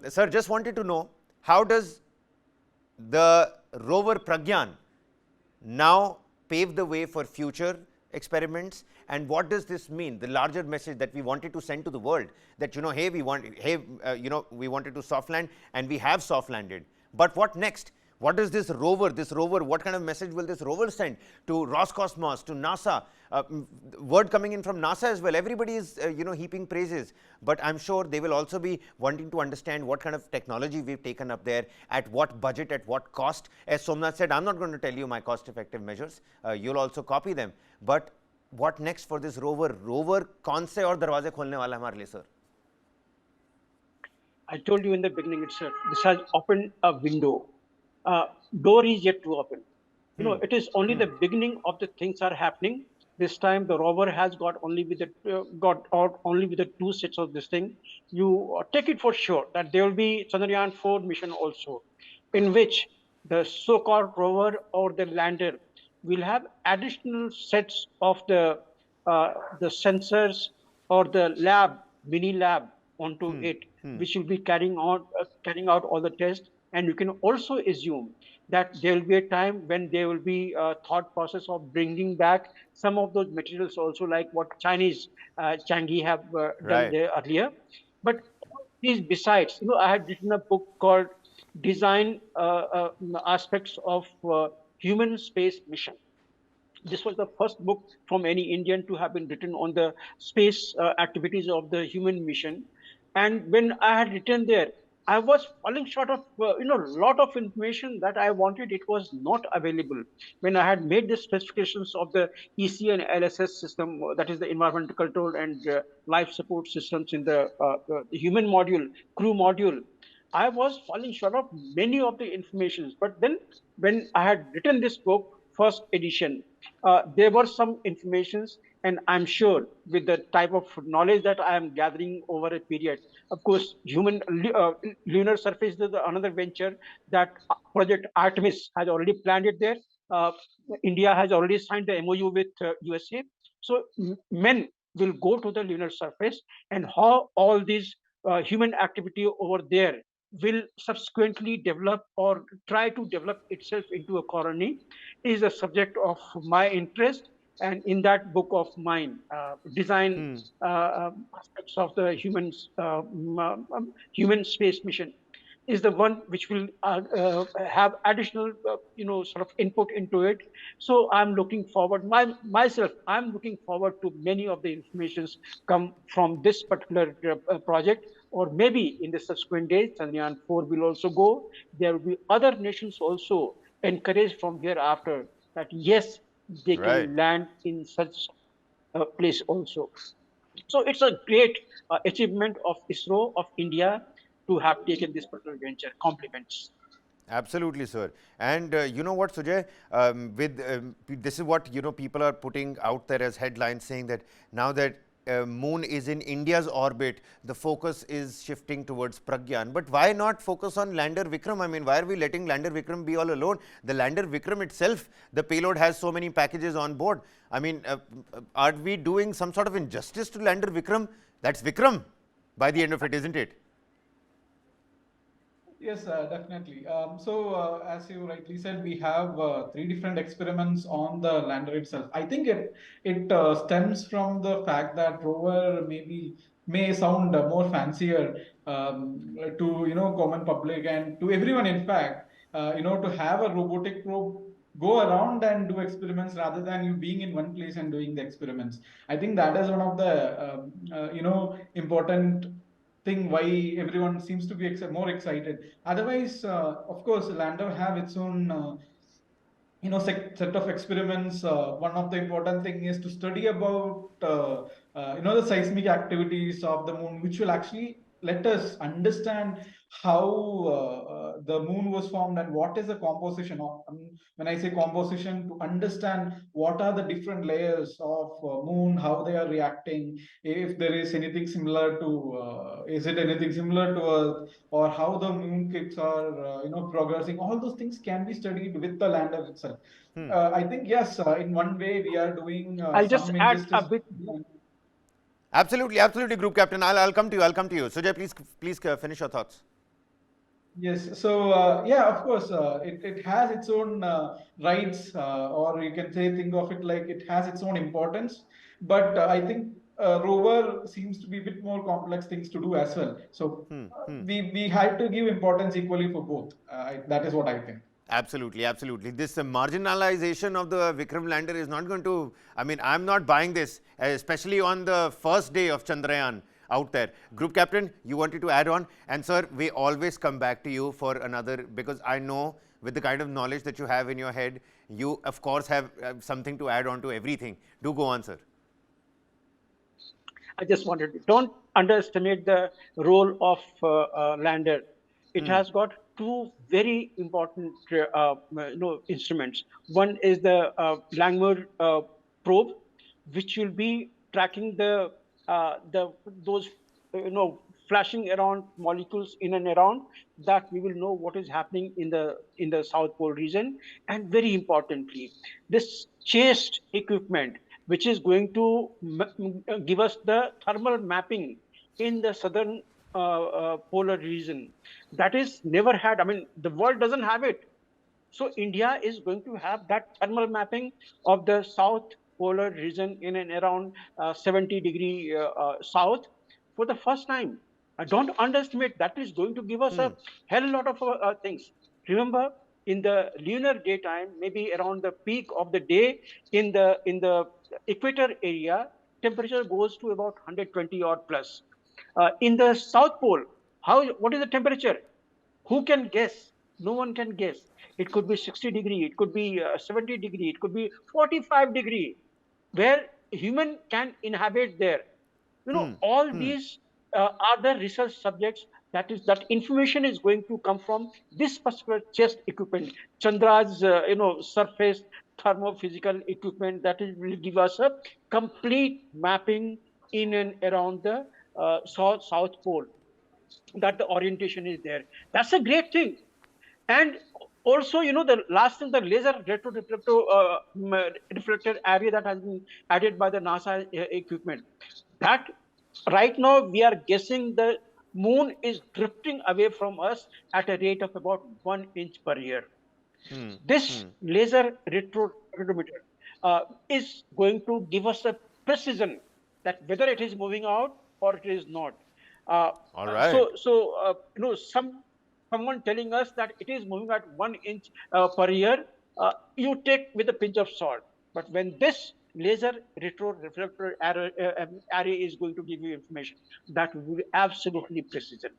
Sir, just wanted to know, how does the rover Pragyan now pave the way for future experiments, and what does this mean, the larger message that we wanted to send to the world, that hey, we wanted to soft land and we have soft landed, but what next? What is this rover, what kind of message will this rover send to Roscosmos, to NASA? Word coming in from NASA as well. Everybody is heaping praises, but I'm sure they will also be wanting to understand what kind of technology we've taken up there, at what budget, at what cost. As Somnath said, I'm not going to tell you my cost effective measures, you'll also copy them, but what next for this rover kaun se aur darwaze kholne wala hai hamare liye, sir? I told you in the beginning itself, this has opened a window. Door is yet to open. It is only the beginning of the things are happening. This time the rover has got got out only with the two sets of this thing. You take it for sure that there will be Chandrayaan 4 mission also, in which the so-called rover or the lander will have additional sets of the sensors or the mini lab onto it, which will be carrying out all the tests. And you can also assume that there will be a time when there will be a thought process of bringing back some of those materials also, like what Chinese Changi have done Right. there earlier. But these besides, I had written a book called Design Aspects of Human Space Mission. This was the first book from any Indian to have been written on the space activities of the human mission. And when I had written there, I was falling short of lot of information that I wanted. It was not available when I had made the specifications of the EC and LSS system, that is the environmental control and life support systems in the human module, crew module. I was falling short of many of the informations. But then when I had written this book, first edition, there were some informations, and I'm sure with the type of knowledge that I am gathering over a period, of course, lunar surface is another venture that Project Artemis has already planned it there. Uh, India has already signed the MOU with USA. So men will go to the lunar surface, and how all these human activity over there will subsequently develop or try to develop itself into a colony is a subject of my interest. And in that book of mine, design aspects of the human space mission, is the one which will have additional sort of input into it. So I'm looking forward, myself I'm looking forward to many of the informations come from this particular project. Or maybe in the subsequent days, Chandrayaan 4 will also go. There will be other nations also encouraged from hereafter that yes, they Right. can land in such a place also. So it's a great achievement of ISRO of India to have taken this particular venture. Compliments. Absolutely, sir. And you know what, Sujay? With this is what people are putting out there as headlines, saying that now that Moon is in India's orbit, the focus is shifting towards Pragyan. But why not focus on lander Vikram? I mean, why are we letting lander Vikram be all alone? The lander Vikram itself, the payload has so many packages on board. I mean, are we doing some sort of injustice to lander Vikram? That's Vikram by the end of it, isn't it? Yes, definitely. As you rightly said, we have three different experiments on the lander itself. I think it stems from the fact that rover may sound more fancier to common public and to everyone. In fact, to have a robotic probe go around and do experiments rather than you being in one place and doing the experiments. I think that is one of the important thing why everyone seems to be more excited. Otherwise, of course, lander have its own set of experiments. One of the important thing is to study about the seismic activities of the moon, which will actually let us understand how the moon was formed and what is the composition of. When I say composition, to understand what are the different layers of moon, how they are reacting, if there is anything similar to is it anything similar to Earth, or how the moon kicks are progressing. All those things can be studied with the lander itself. I think yes, in one way we are doing I'll just some add a injustice. bit. Absolutely, absolutely, Group Captain. I'll come to you. I'll come to you. Sujay, please finish your thoughts. Yes, so yeah, of course, it has its own rights, or you can say think of it like it has its own importance. But I think rover seems to be a bit more complex things to do as well. So we had to give importance equally for both. That is what I think. Absolutely, absolutely. This marginalization of the Vikram lander is not going to, I mean, I'm not buying this, especially on the first day of Chandrayaan out there. Group Captain, you wanted to add on? And sir, we always come back to you for another, because I know with the kind of knowledge that you have in your head, you of course have something to add on to everything. Do go on, sir. I just wanted to, don't underestimate the role of lander. It has got two very important instruments. One is the Langmuir probe, which will be tracking the those flashing around molecules in and around, that we will know what is happening in the South Pole region. And very importantly, this chased equipment, which is going to give us the thermal mapping in the southern polar region, that is never had. I mean, the world doesn't have it. So India is going to have that thermal mapping of the south polar region in and around 70-degree south for the first time. Don't underestimate. That is going to give us a hell lot of things. Remember, in the lunar daytime, maybe around the peak of the day, in the equator area, temperature goes to about 120 odd plus. In the South Pole, what is the temperature? Who can guess? No one can guess. It could be 60-degree, it could be 70-degree, it could be 45-degree, where human can inhabit there. All these are the research subjects. That information is going to come from this particular chest equipment, Chandra's surface thermophysical equipment, will give us a complete mapping in and around the south pole, that the orientation is there. That's a great thing. And also, the last thing, the laser retroreflective reflector array that has been added by the NASA equipment. That right now we are guessing the moon is drifting away from us at a rate of about 1 inch per year. This laser retroreflectometer is going to give us a precision that whether it is moving out or it is not. Uh, All right. someone telling us that it is moving at 1 inch per year, you take with a pinch of salt. But when this laser retroreflector array is going to give you information, that will be absolutely precision.